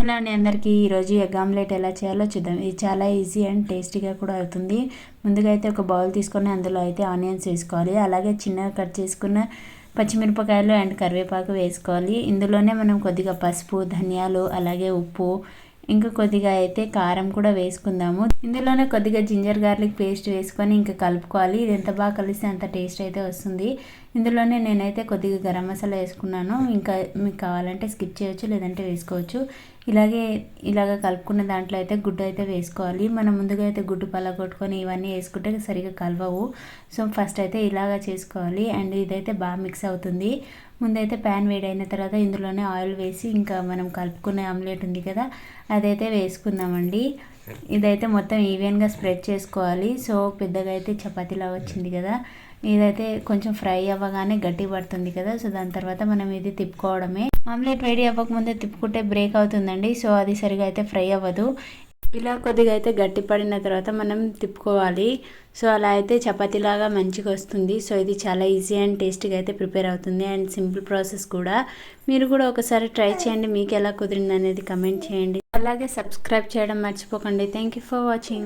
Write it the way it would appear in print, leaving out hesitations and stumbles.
Hello అండి అందరికీ ఈరోజు ఎగ్ ఆమ్లెట్ ఎలా చేయాలో చూద్దాం. ఇది చాలా ఈజీ అండ్ టేస్టీగా కూడా అవుతుంది. ముందుగా అయితే ఒక బౌల్ తీసుకొని అందులో అయితే ఆనియన్స్ వేసుకోవాలి. అలాగే చిన్నగా కట్ చేసుకున్న పచ్చిమిరపకాయలు అండ్ కరివేపాకు వేసుకోవాలి. ఇందులోనే మనం కొద్దిగా పసుపు, ధనియాలు, అలాగే ఉప్పు, ఇంకా కొద్దిగా అయితే కారం కూడా వేసుకుందాము. ఇందులోనే కొద్దిగా జింజర్ గార్లిక్ పేస్ట్ వేసుకొని ఇంకా కలుపుకోవాలి. ఇది ఎంత బాగా కలిస్తే అంత టేస్ట్ అయితే వస్తుంది. ఇందులోనే నేనైతే కొద్దిగా గరం మసాలా వేసుకున్నాను. ఇంకా మీకు కావాలంటే స్కిప్ చేయొచ్చు, లేదంటే వేసుకోవచ్చు. ఇలాగ కలుపుకున్న దాంట్లో అయితే గుడ్డు అయితే వేసుకోవాలి. మనం ముందుగా అయితే గుడ్డు పలగొట్టుకొని ఇవన్నీ వేసుకుంటే సరిగా కలవవు. సో ఫస్ట్ అయితే ఇలాగ చేసుకోవాలి. అండ్ ఇదైతే బాగా మిక్స్ అవుతుంది. ముందైతే ప్యాన్ వేడైన తర్వాత ఇందులోనే ఆయిల్ వేసి ఇంకా మనం కలుపుకునే ఆమ్లెట్ ఉంది కదా, అదైతే వేసుకుందామండి. ఇదైతే మొత్తం ఈవెన్గా స్ప్రెడ్ చేసుకోవాలి. సో పెద్దగా అయితే చపాతీలా వచ్చింది కదా, ఇదైతే కొంచెం ఫ్రై అవ్వగానే గట్టి పడుతుంది కదా. సో దాని తర్వాత మనం ఇది తిప్పుకోవడమే. ఆమ్లెట్ వేడి అవ్వకముందే తిప్పుకుంటే బ్రేక్ అవుతుందండి. సో అది సరిగా అయితే ఫ్రై అవ్వదు. ఇలా కొద్దిగా అయితే గట్టి పడిన తర్వాత మనం తిప్పుకోవాలి. సో అలా అయితే చపాతీలాగా మంచిగా వస్తుంది. సో ఇది చాలా ఈజీ అండ్ టేస్టీగా అయితే ప్రిపేర్ అవుతుంది అండ్ సింపుల్ ప్రాసెస్ కూడా. మీరు కూడా ఒకసారి ట్రై చేయండి. మీకు ఎలా కుదిరింది అనేది కమెంట్ చేయండి. అలాగే సబ్స్క్రైబ్ చేయడం మర్చిపోకండి. Thank you for watching.